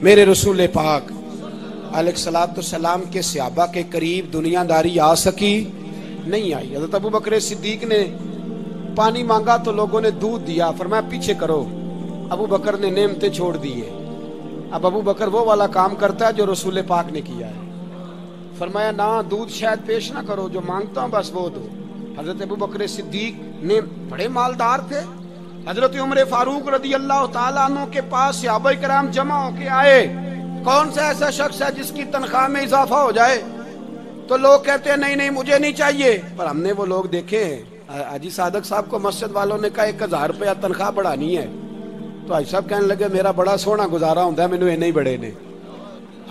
میرے رسول پاک علیہ کے صحابہ کے قریب دنیا داری آ سکی نہیں آئی۔ حضرت ابو بکر صدیق نے پانی مانگا تو لوگوں نے دودھ دیا، فرمایا پیچھے کرو، ابو بکر نے نعمتیں چھوڑ دیے۔ اب ابو بکر وہ والا کام کرتا ہے جو رسول پاک نے کیا ہے، فرمایا نہ دودھ شاید پیش نہ کرو، جو مانگتا ہوں بس وہ دو۔ حضرت ابو بکر صدیق نے بڑے مالدار تھے، حضرت عمر فاروق رضی اللہ تعالیٰ عنہ کے پاس صحابہ کرام جمع ہو کے آئے، کون سا ایسا شخص ہے جس کی تنخواہ میں اضافہ ہو جائے؟ تو لوگ کہتے ہیں نہیں نہیں مجھے نہیں چاہیے، پر ہم نے وہ لوگ دیکھے ہیں۔ حاجی صادق صاحب کو مسجد والوں نے کہا 1000 روپیہ تنخواہ بڑھانی ہے، تو حاجی صاحب کہنے لگے میرا بڑا سونا گزارا ہوتا ہے، مینوں نہیں بڑے نے۔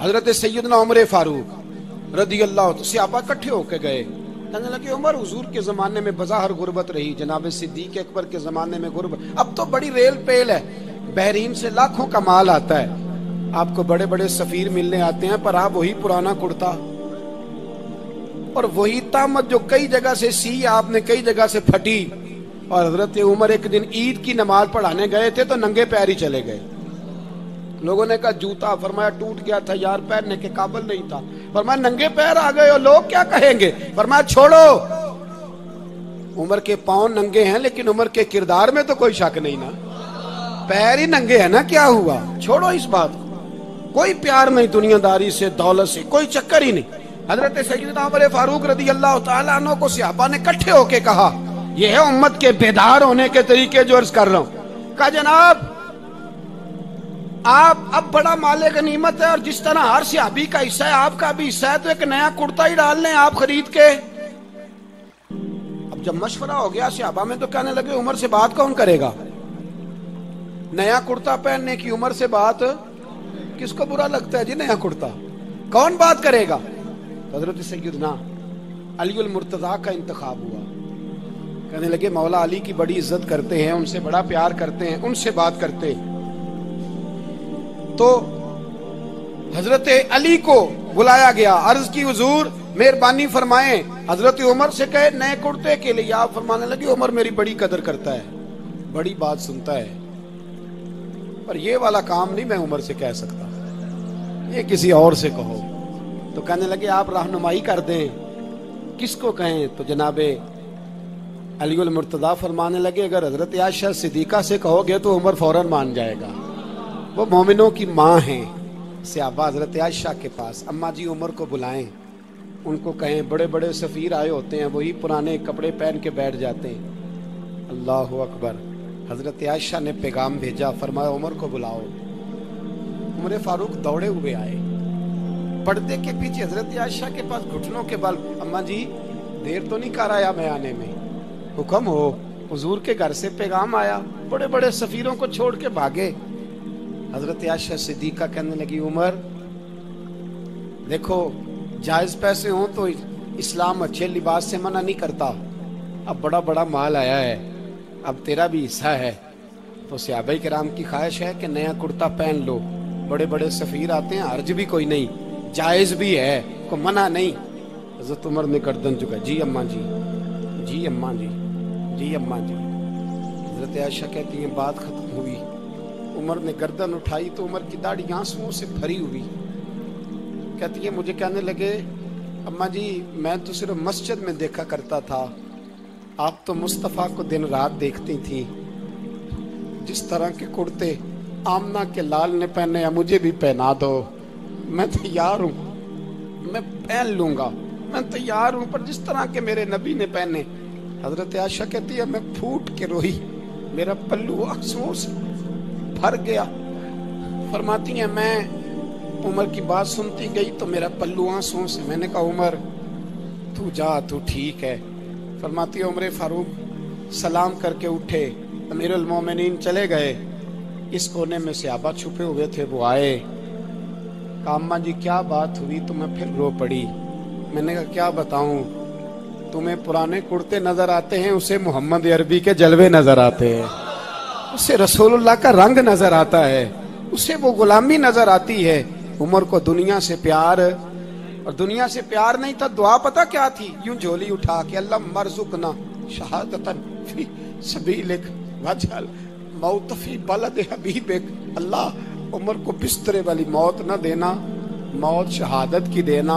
حضرت سیدنا عمر فاروق رضی اللہ عنہ صحابہ اکٹھے ہو کے گئے، کہنے لگے عمر حضور کے زمانے میں بظاہر غربت رہی، جناب صدیق اکبر کے زمانے میں غربت، اب تو بڑی ریل پیل ہے، بحرین سے لاکھوں کا مال آتا ہے، آپ کو بڑے بڑے سفیر ملنے آتے ہیں، پر آپ وہی پرانا کرتا اور وہی تامت جو کئی جگہ سے سی آپ نے کئی جگہ سے پھٹی۔ اور حضرت عمر ایک دن عید کی نماز پڑھانے گئے تھے تو ننگے پیر ہی چلے گئے، لوگوں نے کہا جوتا، فرمایا ٹوٹ گیا تھا یار، پہننے کے قابل نہیں تھا، فرمایا ننگے پیر آ گئے ہو لوگ کیا کہیں گے، فرمایا چھوڑو، عمر کے پاؤں ننگے ہیں لیکن عمر کے کردار میں تو کوئی شک نہیں نا، پیر ہی ننگے ہیں نا، کیا ہوا، چھوڑو اس بات کو، کوئی پیار نہیں دنیا داری سے، دولت سے کوئی چکر ہی نہیں۔ حضرت سیدنا عمر فاروق رضی اللہ تعالیٰ عنہ کو صحابہ نے اکٹھے ہو کے کہا، یہ ہے امت کے بیدار ہونے کے طریقے جو عرض کر رہا ہوں، کہا جناب آپ اب بڑا مال غنیمت ہے، اور جس طرح ہر صحابی کا حصہ ہے آپ کا بھی حصہ ہے، تو ایک نیا کرتا ہی ڈال لیں آپ خرید کے۔ اب جب مشورہ ہو گیا صحابہ میں تو کہنے لگے عمر سے بات کون کرے گا، نیا کرتا پہننے کی عمر سے بات کس کو برا لگتا ہے جی، نیا کرتا کون بات کرے گا؟ حضرت سیدنا علی المرتضیٰ کا انتخاب ہوا، کہنے لگے مولا علی کی بڑی عزت کرتے ہیں، ان سے بڑا پیار کرتے ہیں، ان سے بات کرتے ہیں۔ تو حضرت علی کو بلایا گیا، عرض کی حضور مہربانی فرمائیں، حضرت عمر سے کہے نئے کرتے کے لیے، آپ فرمانے لگے عمر میری بڑی قدر کرتا ہے، بڑی بات سنتا ہے، پر یہ والا کام نہیں میں عمر سے کہہ سکتا، یہ کسی اور سے کہو۔ تو کہنے لگے آپ رہنمائی کر دیں کس کو کہیں؟ تو جناب علی المرتضیٰ فرمانے لگے اگر حضرت عائشہ صدیقہ سے کہو گے تو عمر فوراً مان جائے گا، وہ مومنوں کی ماں ہیں۔ صحابہ حضرت عائشہ کے پاس، اماں جی عمر کو بلائیں، ان کو کہیں، بڑے بڑے سفیر آئے ہوتے ہیں وہی پرانے کپڑے پہن کے بیٹھ جاتے ہیں۔ اللہ اکبر، حضرت عائشہ نے پیغام بھیجا، فرمایا عمر کو بلاؤ۔ عمر فاروق دوڑے ہوئے آئے، پردے کے پیچھے حضرت عائشہ کے پاس گھٹنوں کے بل، اماں جی دیر تو نہیں کر آیا میں آنے میں؟ حکم ہو، حضور کے گھر سے پیغام آیا، بڑے بڑے سفیروں کو چھوڑ کے بھاگے۔ حضرت عائشہ صدیقہ کہنے لگی عمر دیکھو جائز پیسے ہوں تو اسلام اچھے لباس سے منع نہیں کرتا، اب بڑا بڑا مال آیا ہے، اب تیرا بھی حصہ ہے، تو صحابہ کرام کی خواہش ہے کہ نیا کرتا پہن لو، بڑے بڑے سفیر آتے ہیں، حرج بھی کوئی نہیں، جائز بھی ہے، کو منع نہیں۔ حضرت عمر نے گردن جھکا، جی اماں جی، جی اماں جی، جی اماں جی۔ حضرت عائشہ کہتی ہیں بات ختم ہوئی، عمر نے گردن اٹھائی تو عمر کی داڑھی آنسوؤں سے بھری ہوئی، کہتی ہے مجھے کہنے لگے اماں جی میں تو صرف مسجد میں دیکھا کرتا تھا، آپ تو مصطفیٰ کو دن رات دیکھتی تھی، جس طرح کے کرتے آمنہ کے لال نے پہنے ہیں مجھے بھی پہنا دو، میں تیار ہوں، میں پہن لوں گا، میں تیار ہوں، پر جس طرح کے میرے نبی نے پہنے۔ حضرت عائشہ کہتی ہے میں پھوٹ کے روئی، میرا پلو آنسوؤں سے بھر گیا۔ فرماتی ہیں میں عمر کی بات سنتی گئی تو میرا پلو آنسوؤں سے، میں نے کہا عمر تو جا، تو ٹھیک ہے۔ فرماتی ہے عمر فاروق سلام کر کے اٹھے، امیر المومنین چلے گئے، اس کونے میں صحابہ چھپے ہوئے تھے، وہ آئے، کہا اماں جی کیا بات ہوئی؟ تو میں پھر رو پڑی، میں نے کہا کیا بتاؤں، تمہیں پرانے کرتے نظر آتے ہیں، اسے محمد عربی کے جلوے نظر آتے ہیں، اسے رسول اللہ کا رنگ نظر آتا ہے، اسے وہ غلامی نظر آتی ہے۔ عمر کو دنیا سے پیار، اور دنیا سے پیار نہیں تھا، دعا پتہ کیا تھی؟ یوں جھولی اٹھا کے اللہ مرزقنا شہادتن فی سبیلک وجعل موت فی بلد حبیبک، اللہ عمر کو بسترے والی موت نہ دینا، موت شہادت کی دینا،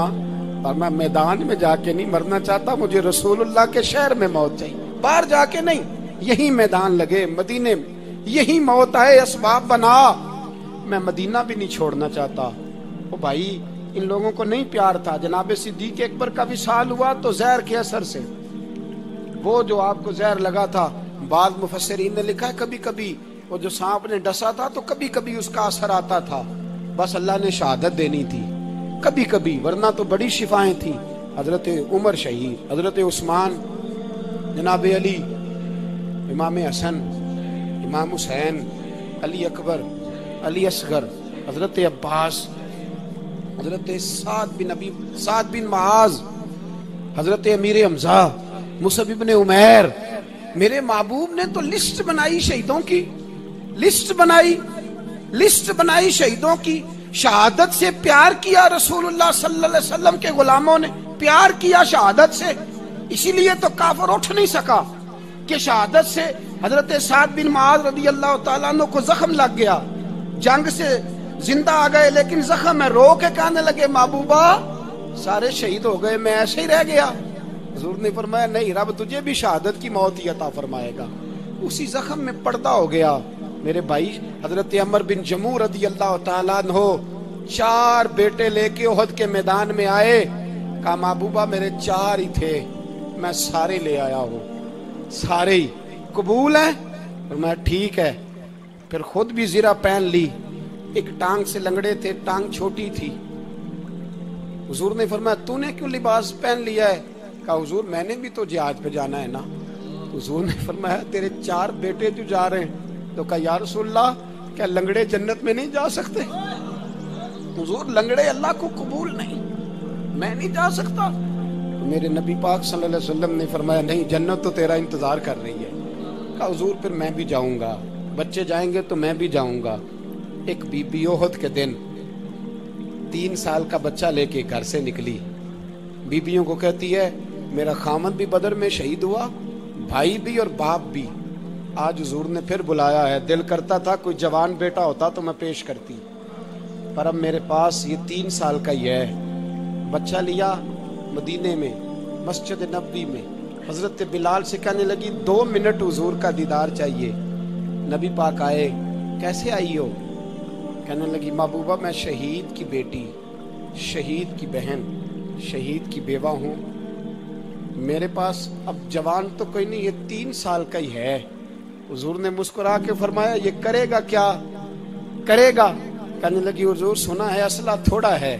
اور میں میدان میں جا کے نہیں مرنا چاہتا، مجھے رسول اللہ کے شہر میں موت چاہیے، باہر جا کے نہیں، یہی میدان لگے مدینے میں، یہی موت آئے، اسباب بنا، میں مدینہ بھی نہیں چھوڑنا چاہتا۔ او بھائی ان لوگوں کو نہیں پیار تھا، جناب صدیق اکبر کا وصال ہوا تو زہر کے اثر سے، وہ جو آپ کو زہر لگا تھا، بعض مفسرین نے لکھا ہے کبھی کبھی وہ جو سانپ نے ڈسا تھا تو کبھی کبھی اس کا اثر آتا تھا، بس اللہ نے شہادت دینی تھی کبھی کبھی، ورنہ تو بڑی شفائیں تھیں۔ حضرت عمر شہید، حضرت عثمان، جناب علی، امام حسن، امام حسین، علی اکبر، علی اصغر، حضرت عباس، حضرت سعد بن معاذ، حضرت امیر حمزہ، مصعب بن عمیر۔ میرے محبوب نے تو لسٹ بنائی شہیدوں کی، لسٹ بنائی شہیدوں کی، شہادت سے پیار کیا رسول اللہ صلی اللہ علیہ وسلم کے غلاموں نے، پیار کیا شہادت سے، اسی لیے تو کافر اٹھ نہیں سکا کہ شہادت سے حضرت سعد بن معاذ رضی اللہ تعالیٰ عنہ کو زخم لگ گیا، جنگ سے زندہ آ گئے لیکن زخم ہے، رو کے کہنے لگے محبوبہ سارے شہید ہو گئے، میں ایسے ہی رہ گیا۔ حضور نے فرمایا نہیں، رب تجھے بھی شہادت کی موت ہی عطا فرمائے گا۔ اسی زخم میں پردہ ہو گیا۔ میرے بھائی حضرت عمر بن جموح رضی اللہ تعالیٰ عنہ 4 بیٹے لے کے احد کے میدان میں آئے، کہا محبوبہ میرے 4 ہی تھے، میں سارے لے آیا ہوں، سارے ہی قبول ہیں؟ فرمایا ٹھیک ہے۔ پھر خود بھی زرہ پہن لی، ایک ٹانگ سے لنگڑے تھے، ٹانگ چھوٹی تھی۔ حضور نے فرمایا تو نے کیوں لباس پہن لیا ہے؟ کہا حضور میں نے بھی تو جہاد پہ جانا ہے نا۔ حضور نے فرمایا تیرے 4 بیٹے جو جا رہے ہیں، تو کہا یا رسول اللہ کیا لنگڑے جنت میں نہیں جا سکتے؟ حضور لنگڑے اللہ کو قبول نہیں، میں نہیں جا سکتا۔ تو میرے نبی پاک صلی اللہ علیہ وسلم نے فرمایا نہیں، جنت تو تیرا انتظار کر رہی ہے۔ کہا حضور پھر میں بھی جاؤں گا، بچے جائیں گے تو میں بھی جاؤں گا۔ ایک بی بی احد کے دن 3 سال کا بچہ لے کے گھر سے نکلی، بیبیوں کو کہتی ہے میرا خامد بھی بدر میں شہید ہوا، بھائی بھی اور باپ بھی، آج حضور نے پھر بلایا ہے، دل کرتا تھا کوئی جوان بیٹا ہوتا تو میں پیش کرتی، پر اب میرے پاس یہ 3 سال کا ہی ہے۔ بچہ لیا مدینے میں مسجد نبوی میں، حضرت بلال سے کہنے لگی 2 منٹ حضور کا دیدار چاہیے۔ نبی پاک آئے، کیسے آئی ہو؟ کہنے لگی محبوبہ میں شہید کی بیٹی، شہید کی بہن، شہید کی بیوہ ہوں، میرے پاس اب جوان تو کوئی نہیں، یہ 3 سال کا ہی ہے۔ حضور نے مسکرا کے فرمایا یہ کرے گا کیا کرے گا؟ کہنے لگی حضور سنا ہے اسلحہ تھوڑا ہے،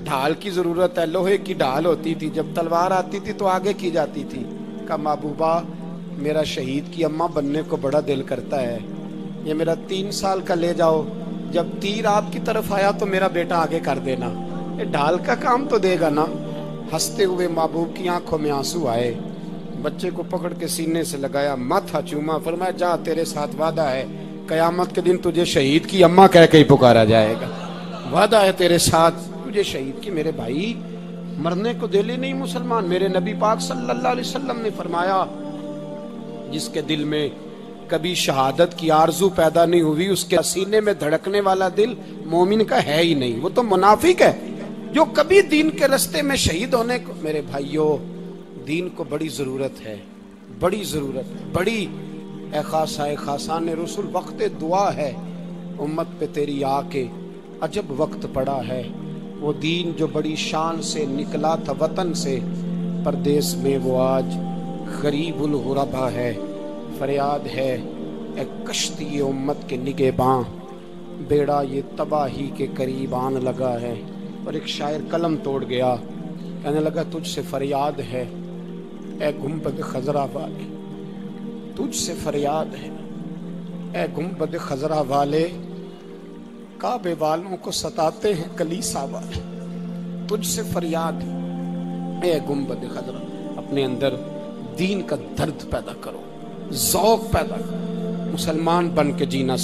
ڈھال کی ضرورت ہے، لوہے کی ڈھال ہوتی تھی، جب تلوار آتی تھی تو آگے کی جاتی تھی۔ کہا محبوبہ میرا شہید کی اماں بننے کو بڑا دل کرتا ہے، یہ میرا 3 سال کا لے جاؤ، جب تیر آپ کی طرف آیا تو میرا بیٹا آگے کر دینا، یہ ڈھال کا کام تو دے گا نا۔ ہنستے ہوئے محبوب کی آنکھوں میں آنسو آئے، بچے کو پکڑ کے سینے سے لگایا، ماتھا چوما، فرمایا جا تیرے ساتھ وعدہ ہے، قیامت کے دن تجھے شہید کی اماں کہہ کے ہی پکارا جائے گا، وعدہ ہے تیرے ساتھ تجھے شہید کی۔ میرے بھائی مرنے کو دل ہی نہیں مسلمان۔ میرے نبی پاک صلی اللہ علیہ وسلم نے فرمایا جس کے دل میں کبھی شہادت کی آرزو پیدا نہیں ہوئی، اس کے سینے میں دھڑکنے والا دل مومن کا ہے ہی نہیں، وہ تو منافق ہے جو کبھی دین کے رستے میں شہید ہونے کو۔ میرے بھائیوں دین کو بڑی ضرورت ہے، بڑی ضرورت ہے، بڑی۔ اے خاصان رسول وقت دعا ہے، امت پہ تیری آ کے عجب وقت پڑا ہے، وہ دین جو بڑی شان سے نکلا تھا وطن سے، پردیس میں وہ آج غریب الغربا ہے۔ فریاد ہے اے کشتی امت کے نگہباں، بیڑا یہ تباہی کے قریب آن لگا ہے۔ اور ایک شاعر قلم توڑ گیا، کہنے لگا تجھ سے فریاد ہے اے گنبد خضرا والے، تجھ سے فریاد ہے اے گنبد خضرا والے، کعبے والوں کو ستاتے ہیں کلیسا والے، تجھ سے فریاد ہے اے گنبد خضرا۔ اپنے اندر دین کا درد پیدا کرو، ذوق پیدا کرو، مسلمان بن کے جینا